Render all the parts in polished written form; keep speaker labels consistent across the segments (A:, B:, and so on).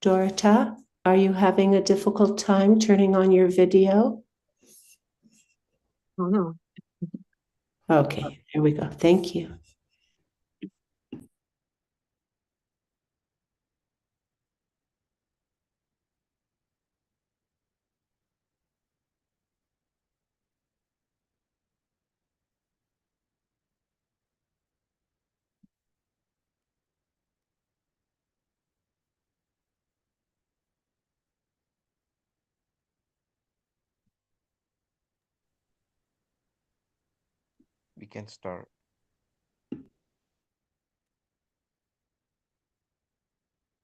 A: Dorota, are you having a difficult time turning on your video?
B: Oh, no.
A: Okay, there we go. Thank you.
C: We can start.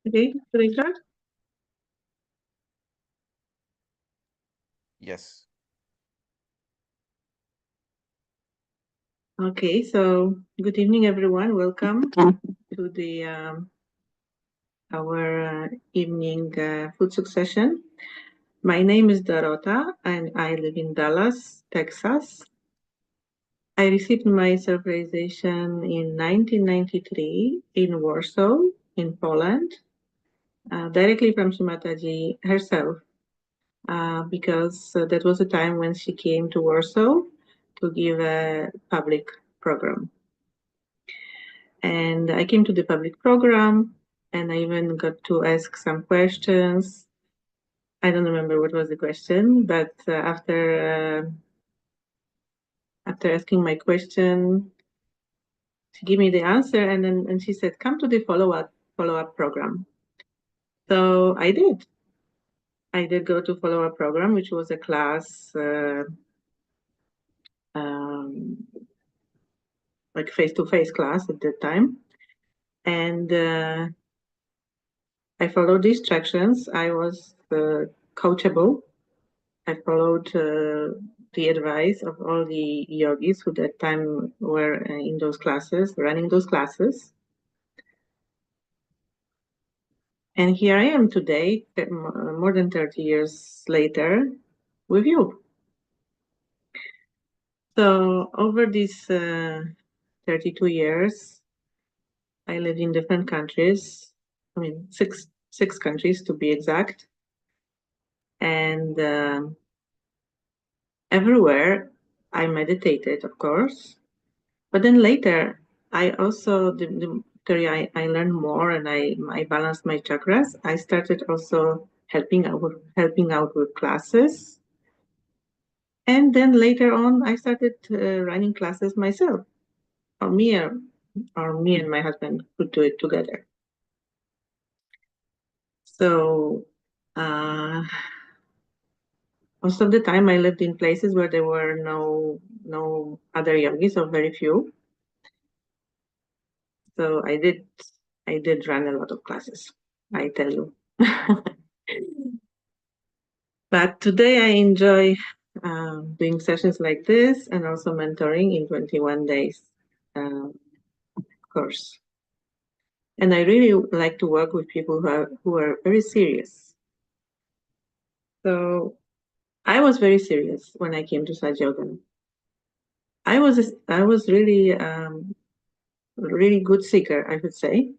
B: Okay, should I start?
C: Yes.
B: Okay, so good evening, everyone. Welcome to the our evening Footsoak session. My name is Dorota, and I live in Dallas, Texas. I received my self-realization in 1993 in Warsaw, in Poland, directly from Mataji herself, because that was a time when she came to Warsaw to give a public program. And I came to the public program, and I even got to ask some questions. I don't remember what was the question, but after asking my question, she gave me the answer, and she said, "Come to the follow-up program." So I did. I did go to follow-up program, which was a class like face-to-face class at that time, and I followed the instructions. I was coachable. I followed the advice of all the yogis who that time were in those classes, running those classes. And here I am today, more than 30 years later, with you. So over these 32 years, I lived in different countries. I mean, six countries to be exact. And everywhere I meditated, of course. But then later, I also I learned more, and I balanced my chakras. I started also helping out with classes, and then later on, I started running classes myself, or me and my husband could do it together. So most of the time, I lived in places where there were no other yogis, or very few. So I did run a lot of classes, I tell you. But today I enjoy doing sessions like this, and also mentoring in 21 days course. And I really like to work with people who are very serious. So I was very serious when I came to Sahaja Yoga. I was really really good seeker, I would say.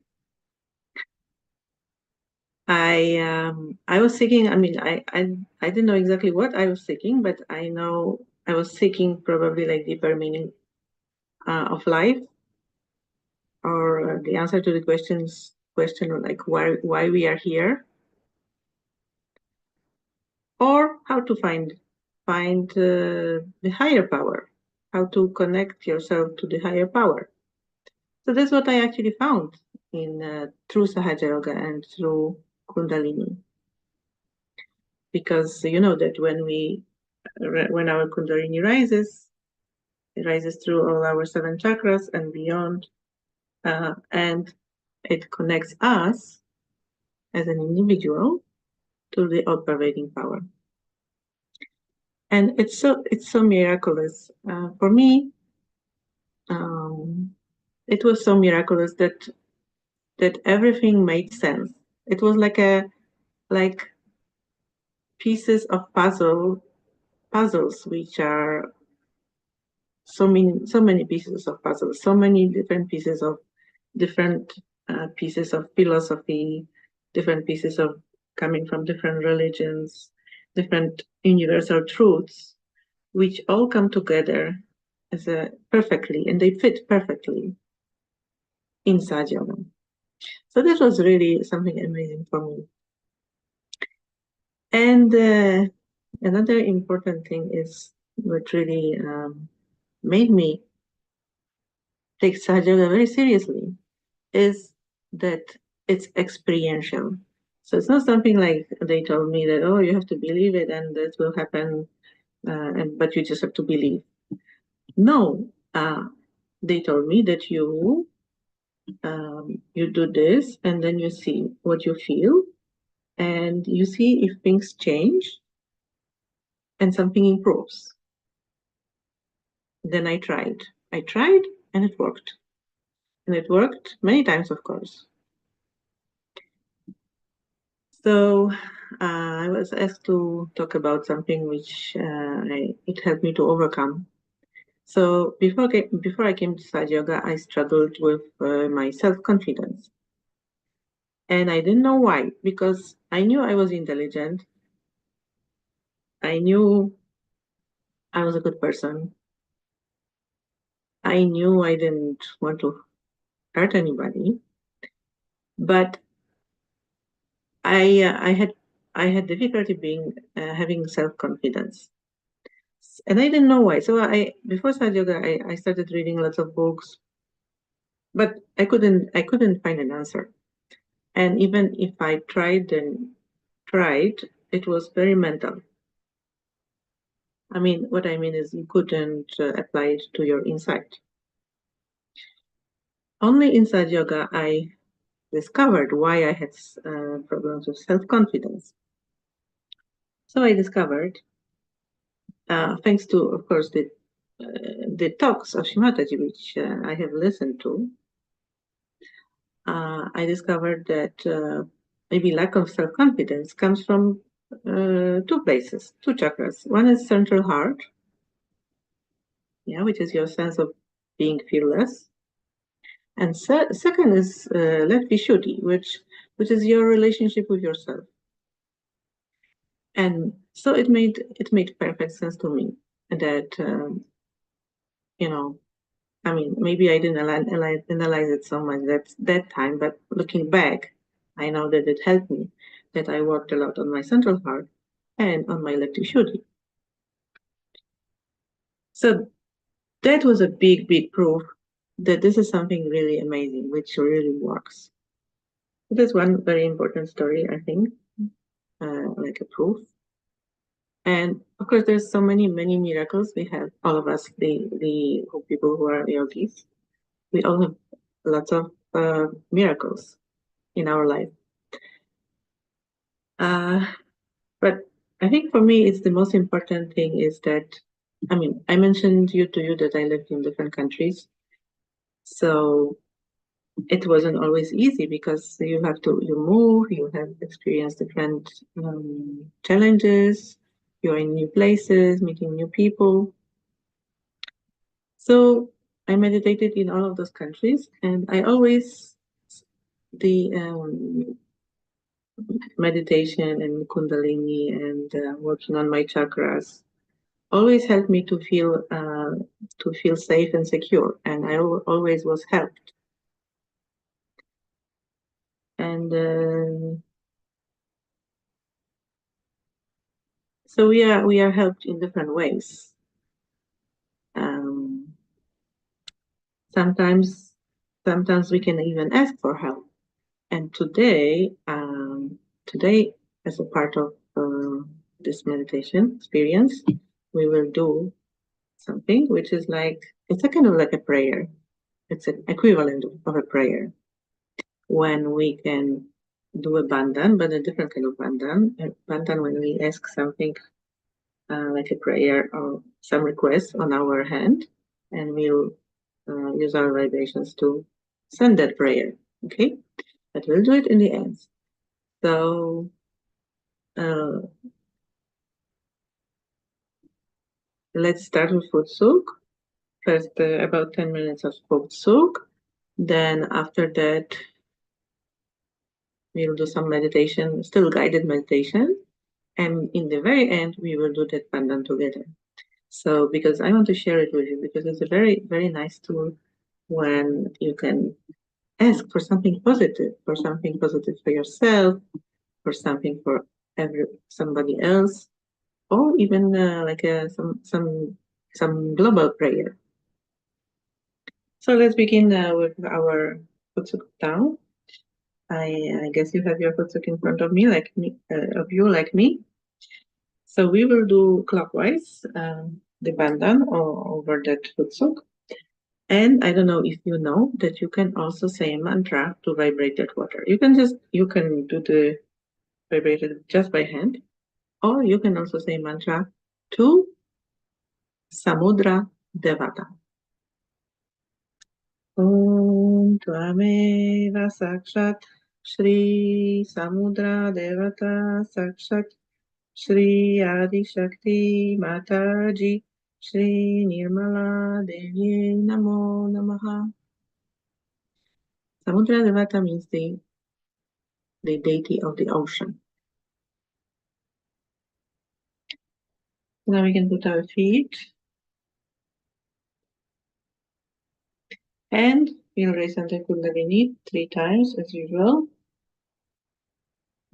B: I was seeking. I mean, I didn't know exactly what I was seeking, but I know I was seeking probably like deeper meaning of life, or the answer to the question like why we are here, or how to find the higher power, how to connect yourself to the higher power. So that's what I actually found in through Sahaja Yoga and through Kundalini. Because you know that when our Kundalini rises, it rises through all our 7 chakras and beyond, and it connects us as an individual to the all-pervading power. And it's so miraculous for me. It was so miraculous that everything made sense. It was like pieces of puzzles, which are so many pieces of puzzles, so many different pieces of philosophy, different pieces of coming from different religions, different universal truths, which all come together as a perfectly, and they fit perfectly in Sahaja Yoga. So this was really something amazing for me. And another important thing is what really made me take Sahaja Yoga very seriously is that it's experiential. So it's not something like they told me that, oh, you have to believe it and that will happen, but you just have to believe. No, they told me that you do this and then you see what you feel and you see if things change and something improves. Then I tried and it worked. And it worked many times, of course. So I was asked to talk about something which it helped me to overcome. So before I came to Sahaja Yoga, I struggled with my self-confidence. And I didn't know why, because I knew I was intelligent. I knew I was a good person. I knew I didn't want to hurt anybody. But I had difficulty having self-confidence. And I didn't know why. So before Sahaja Yoga, I started reading lots of books, but I couldn't find an answer. And even if I tried, it was very mental. I mean, what I mean is you couldn't apply it to your insight. Only in Sahaja Yoga, I discovered why I had problems with self-confidence. So I discovered, thanks to, of course, the talks of Shimataji, which I have listened to, I discovered that maybe lack of self-confidence comes from two places, two chakras. One is central heart, which is your sense of being fearless. And second is left Vishuddhi, which is your relationship with yourself. And so it made perfect sense to me that I mean, maybe I didn't analyze it so much that time, but looking back, I know that it helped me, that I worked a lot on my central heart and on my left Vishuddhi. So that was a big, big proof that this is something really amazing, which really works. That's one very important story, I think, like a proof. And of course, there's so many miracles we have. All of us, the people who are yogis, we all have lots of miracles in our life. But I think for me, it's the most important thing is that, I mean, I mentioned to you that I lived in different countries. So it wasn't always easy because you move, you have experienced different challenges, you're in new places, meeting new people. So I meditated in all of those countries, and I always, the meditation and Kundalini and working on my chakras always helped me to feel safe and secure, and I always was helped. And so we are helped in different ways. Sometimes we can even ask for help. And today, as a part of this meditation experience, we will do something which is like, it's a kind of like a prayer. It's an equivalent of a prayer when we can do a bandhan, but a different kind of bandhan. A bandhan when we ask something like a prayer or some request on our hand, and we'll use our vibrations to send that prayer. Okay, but we'll do it in the end. So let's start with Footsoak. First, about 10 minutes of Footsoak. Then after that, we'll do some meditation, still guided meditation. And in the very end, we will do that pandan together. So, because I want to share it with you, because it's a very, very nice tool when you can ask for something positive, for yourself, for something for somebody else, or even like some global prayer. So let's begin with our Footsoak down. I guess you have your Footsoak in front of me, like me. So we will do clockwise the bandan over that Footsoak. And I don't know if you know that you can also say a mantra to vibrate that water. You can do the vibrated just by hand, or you can also say mantra to Samudra Devata. Om Tvameva Sakshat Shri Samudra Devata Sakshat Shri Adi Shakti Mataji Shri Nirmala Devi Namo Namaha. Samudra Devata means the deity of the ocean. Now we can put our feet and we'll raise under Kundalini 3 times as usual.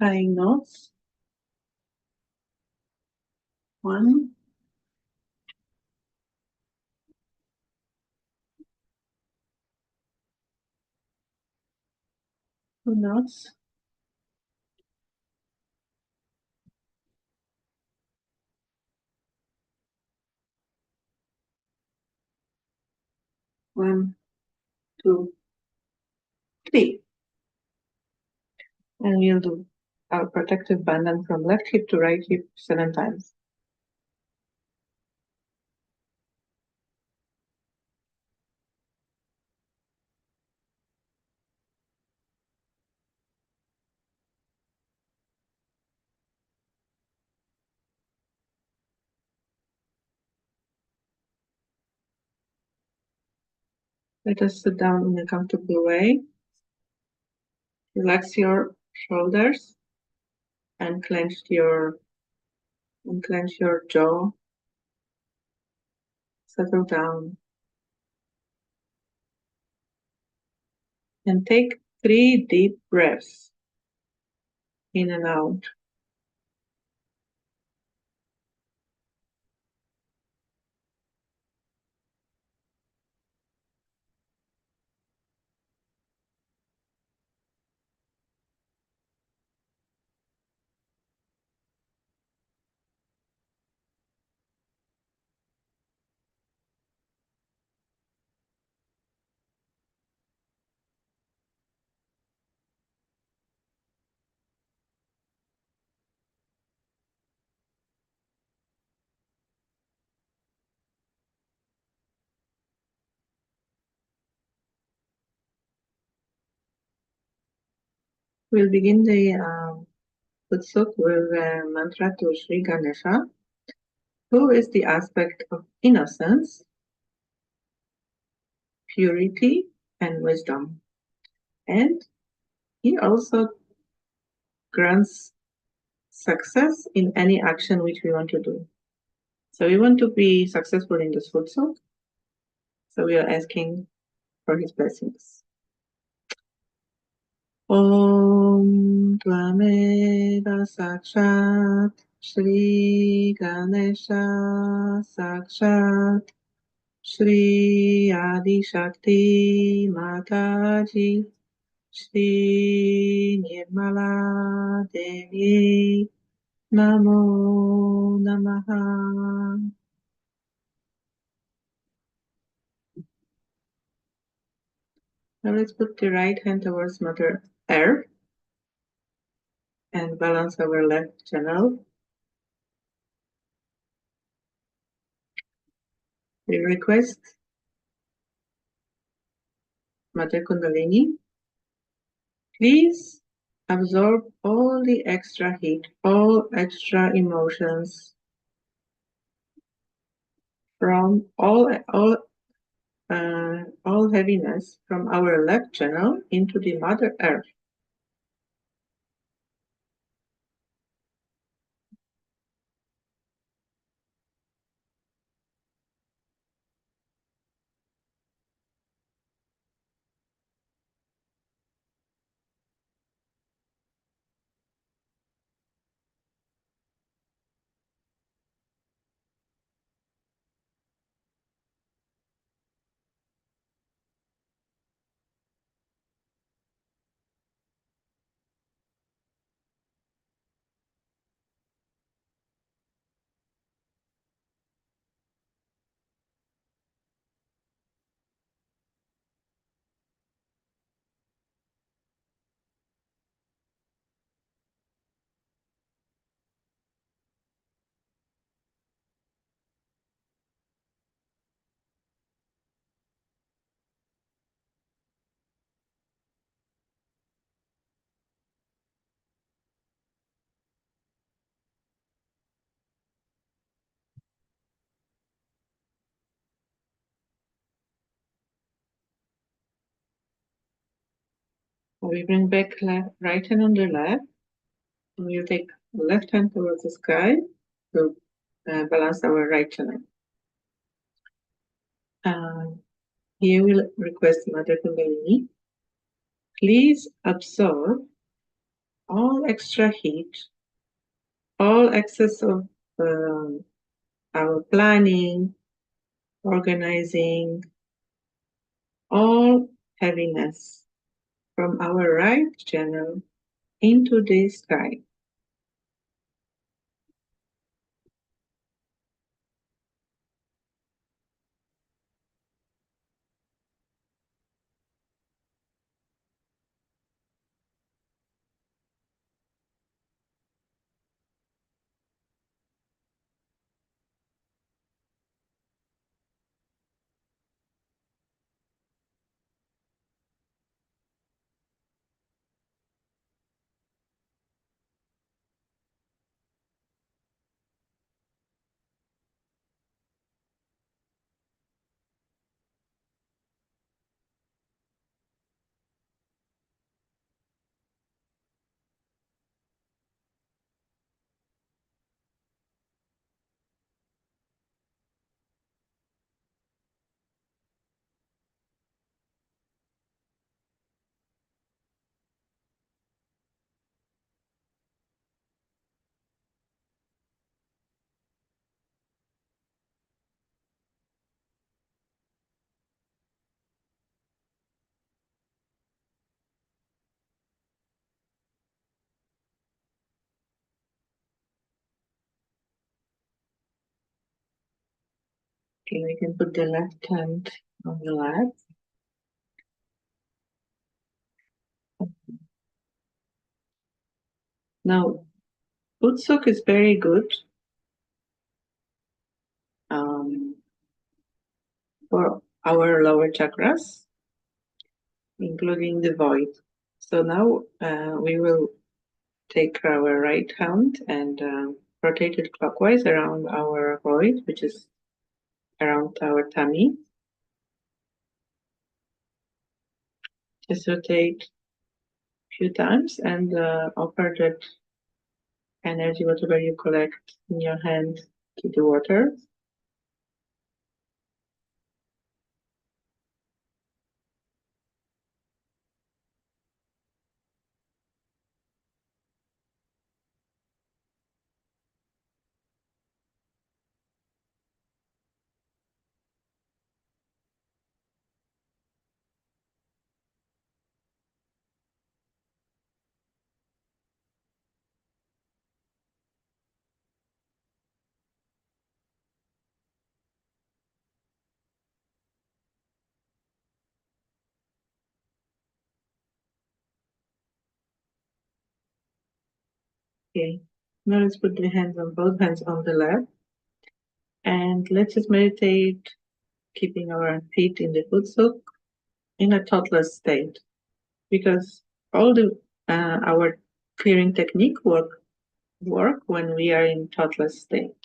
B: Tying knots. 1, 2 knots. 1, 2, 3. And we'll do our protective bandhan from left hip to right hip 7 times. Let us sit down in a comfortable way. Relax your shoulders and clench your jaw. Settle down. And take 3 deep breaths in and out. We'll begin the Footsoak with mantra to Sri Ganesha, who is the aspect of innocence, purity, and wisdom. And he also grants success in any action which we want to do. So we want to be successful in this Footsoak. So we are asking for his blessings. Om Tvameva Sakshat Shri Ganesha Sakshat Shri Adi Shakti Mataji Shri Nirmala Devi Namo Namaha. Now let's put the right hand towards Mother Earth and balance our left channel. We request Mother Kundalini, please absorb all the extra heat, all extra emotions from all heaviness from our left channel into the Mother Earth. We bring back right hand on the left. And we'll take the left hand towards the sky to balance our right channel. Here we'll request Mother Kundalini. Please absorb all extra heat, all excess of our planning, organizing, all heaviness from our right channel into the sky. Okay, we can put the left hand on the lap. Now, Footsoak is very good for our lower chakras, including the void. So now we will take our right hand and rotate it clockwise around our void, which is around our tummy. Just rotate a few times and offer that energy, whatever you collect in your hand, to the water. Okay, now let's put the hands on both hands on the lap, and let's just meditate, keeping our feet in the footsoak in a toddler state, because all the our clearing technique work when we are in toddler state.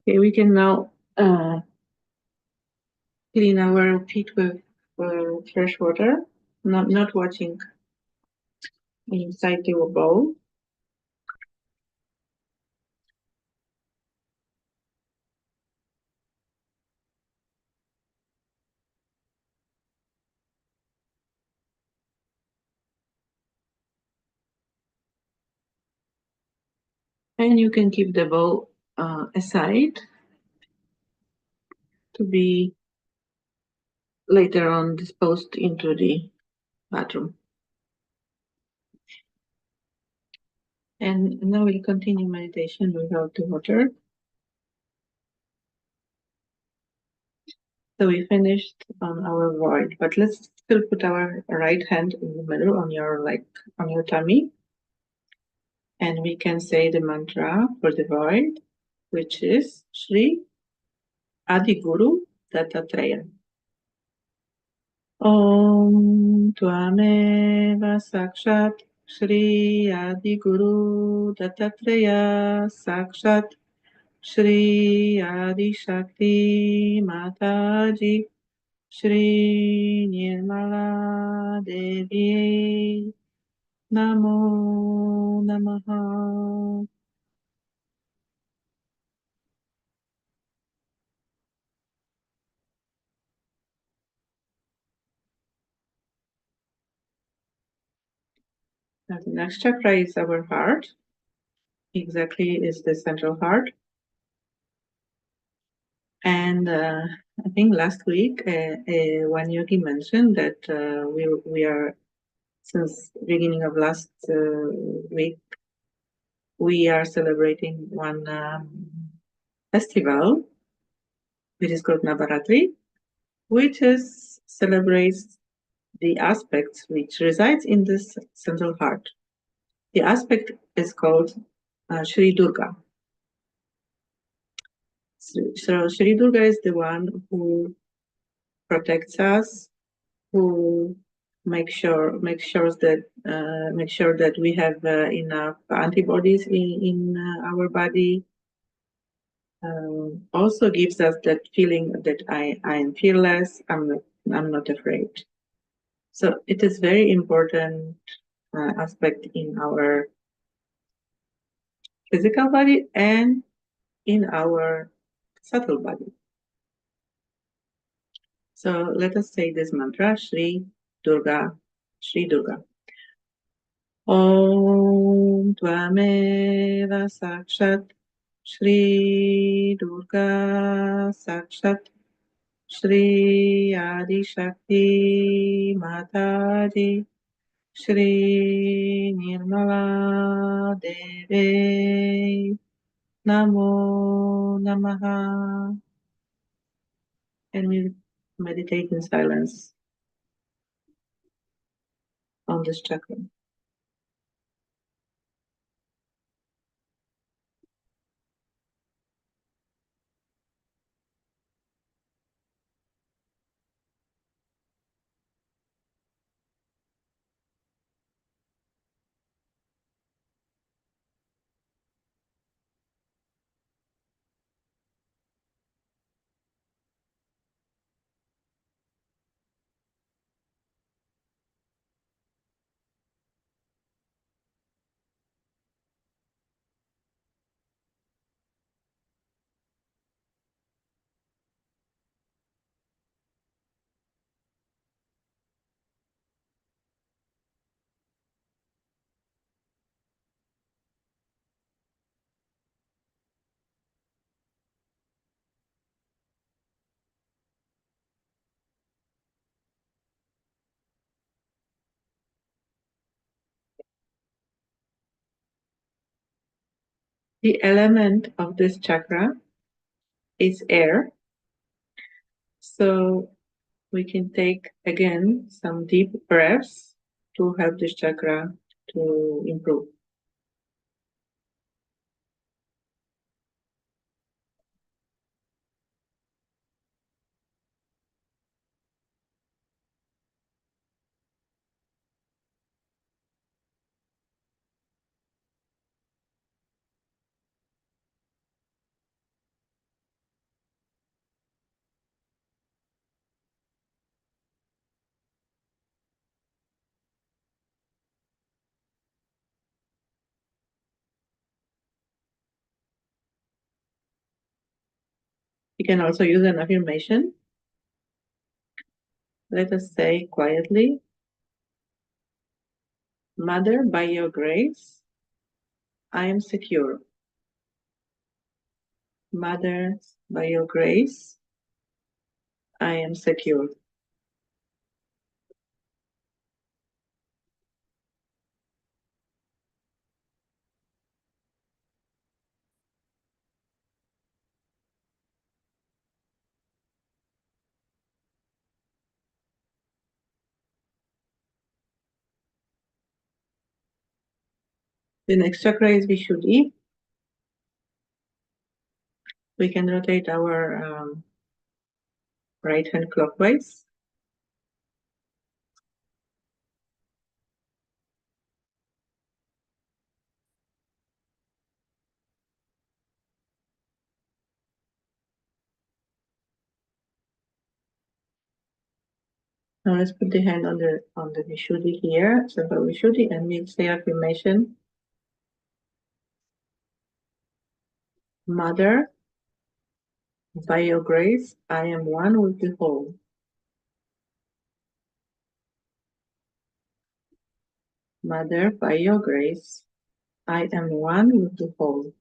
B: Okay, we can now clean our feet with fresh water, not watching inside the bowl. And you can keep the bowl aside to be later on disposed into the bathroom. And now we'll continue meditation without the water. So we finished on our void, but let's still put our right hand in the middle on your tummy. And we can say the mantra for the void, which is Shri Adiguru Dattatreya. Om Tvameva Sakshat Shri Adiguru Dattatreya Sakshat Shri Adi Shakti Mataji Shri Nirmala Devi Namo Namaha. Now the next chakra is our heart. Exactly is the central heart. And I think last week, one yogi mentioned that we are, since beginning of last week, we are celebrating one festival, which is called Navaratri, which is celebrates the aspects which resides in this central heart. The aspect is called Shri Durga. So Shri Durga is the one who protects us, who make sure that we have enough antibodies in our body. Also gives us that feeling that I am fearless. I'm not afraid. So it is very important aspect in our physical body and in our subtle body. So let us say this mantra, Shri Durga, Shri Durga. Om Tvameva Sakshat Shri Durga Sakshat Shri Adi Shakti Mataji Shri Nirmala Deve Namo Namaha. And we meditate in silence on this chakra. The element of this chakra is air. So we can take again some deep breaths to help this chakra to improve. You can also use an affirmation. Let us say quietly, Mother, by your grace, I am secure. Mother, by your grace, I am secure. The next chakra is Vishuddhi. We can rotate our right hand clockwise. Now let's put the hand on the Vishuddhi here, Central Vishuddhi, and we'll say affirmation. Mother, by your grace, I am one with the whole. Mother, by your grace, I am one with the whole.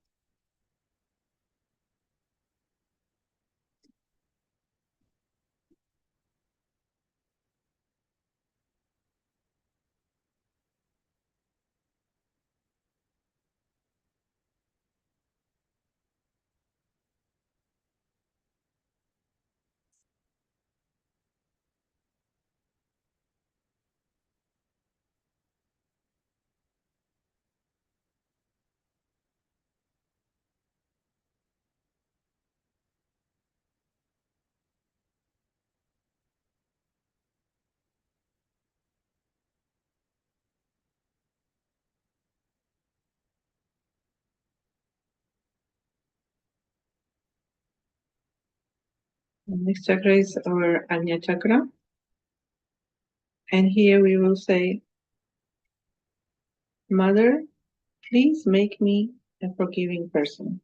B: The next chakra is our Ajna chakra. And here we will say, Mother, please make me a forgiving person.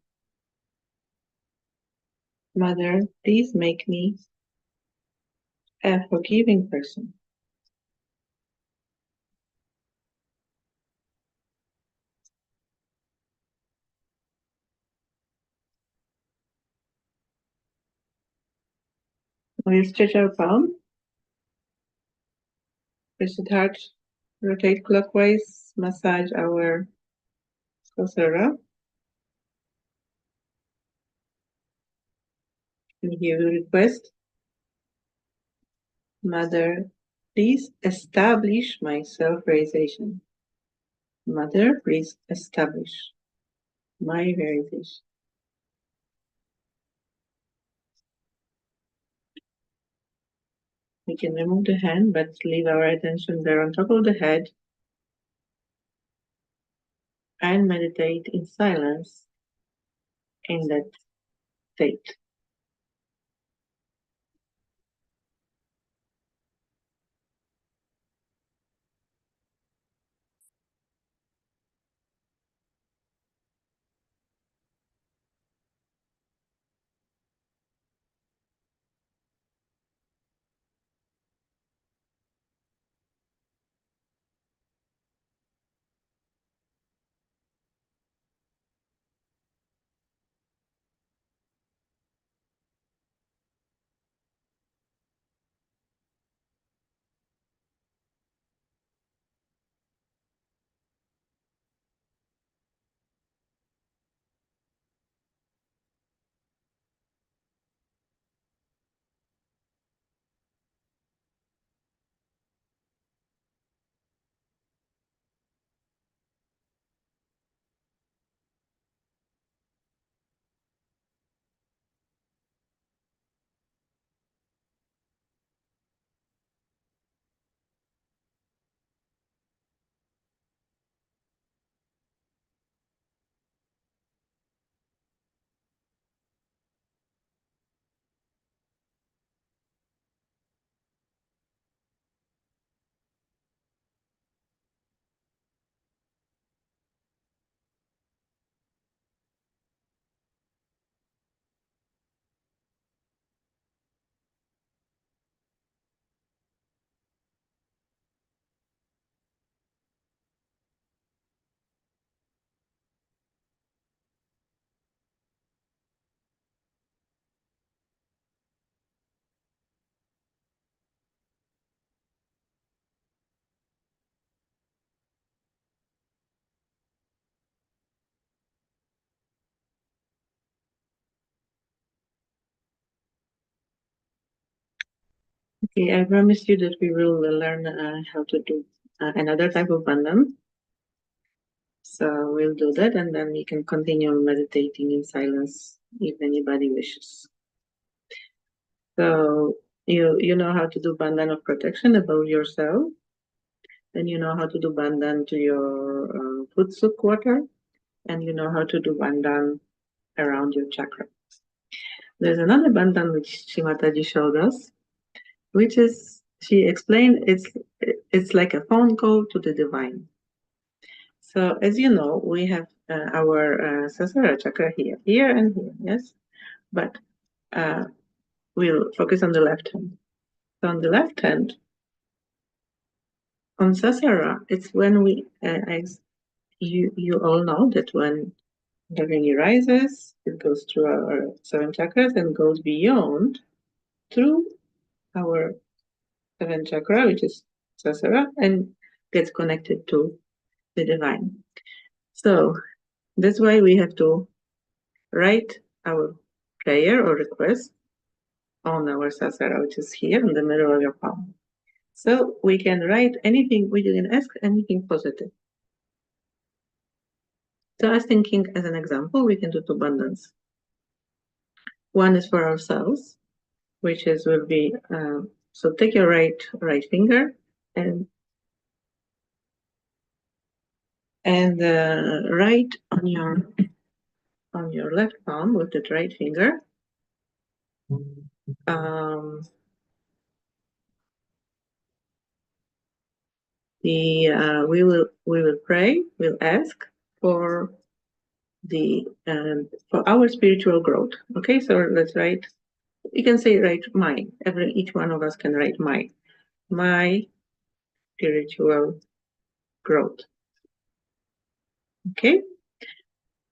B: Mother, please make me a forgiving person. We'll stretch our palm, press it hard, rotate clockwise, massage our sclera. And here we request, Mother, please establish my self-realization. Mother, please establish my realization. We can remove the hand, but leave our attention there on top of the head and meditate in silence in that state. Okay, I promise you that we will learn how to do another type of bandhan. So we'll do that, and then we can continue meditating in silence if anybody wishes. So you know how to do bandhan of protection above yourself, and you know how to do bandhan to your Footsoak water, and you know how to do bandhan around your chakra. There's another bandhan which Shimataji showed us, which is, she explained, it's like a phone call to the divine. So as you know, we have our Sahasrara chakra here and here, yes? But we'll focus on the left hand. So on the left hand, on Sahasrara, it's when we, you all know that when Dharani rises, it goes through our 7 chakras and goes beyond through our 7th chakra, which is Sahasrara, and gets connected to the divine. So that's why we have to write our prayer or request on our Sahasrara, which is here in the middle of your palm. So we can write anything, we can ask anything positive. So I was thinking, as an example, we can do 2 bandhans. One is for ourselves, which is will be so take your right finger and write on your left palm with the right finger. We will pray. We'll ask for for our spiritual growth. Okay, so let's write. You can say write mine. Each one of us can write my spiritual growth. Okay,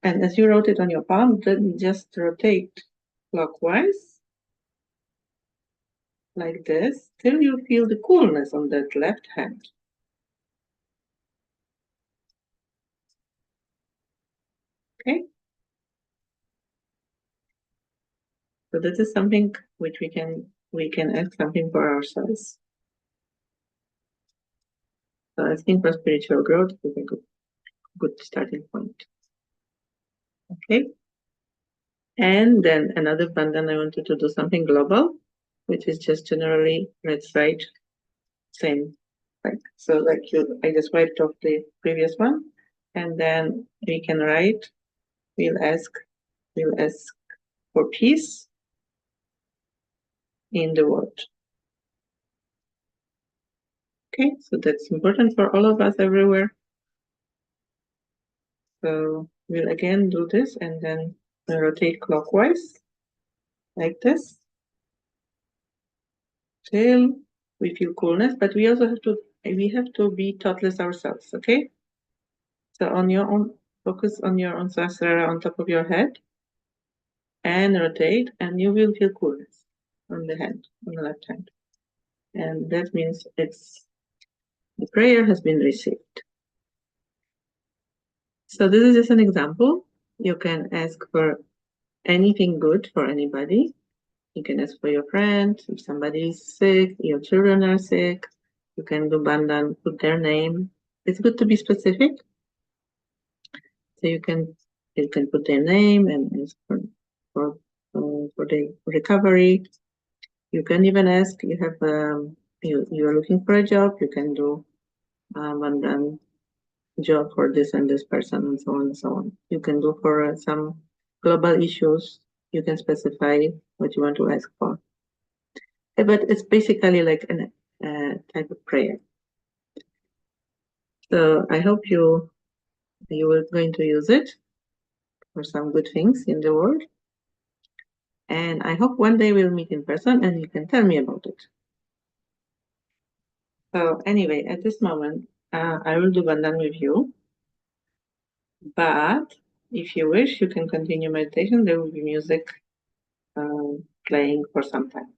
B: and as you wrote it on your palm, then just rotate clockwise like this till you feel the coolness on that left hand. Okay, so this is something which we can ask something for ourselves. So I think for spiritual growth is a good starting point. Okay, and then another bandhan, I wanted to do something global, which is just generally let's write same, like so, like I just wiped off the previous one, and then we can write. We'll ask for peace in the world. Okay, so that's important for all of us everywhere. So we'll again do this and then rotate clockwise like this till we feel coolness, but we also have to be thoughtless ourselves. Okay, so on your own, focus on your own Sahasrara on top of your head and rotate, and you will feel coolness on the hand, on the left hand, and that means the prayer has been received. So this is just an example. You can ask for anything good for anybody. You can ask for your friend, if somebody is sick, your children are sick. You can do bandhan, put their name. It's good to be specific. So you can put their name and ask for the recovery. You can even ask, you have you are looking for a job, you can do bandhan job for this and this person, and so on and so on. You can do for some global issues. You can specify what you want to ask for. But it's basically like a type of prayer. So I hope you are going to use it for some good things in the world. And I hope one day we'll meet in person and you can tell me about it. So anyway, at this moment, I will do bandhan with you. But if you wish, you can continue meditation. There will be music playing for some time.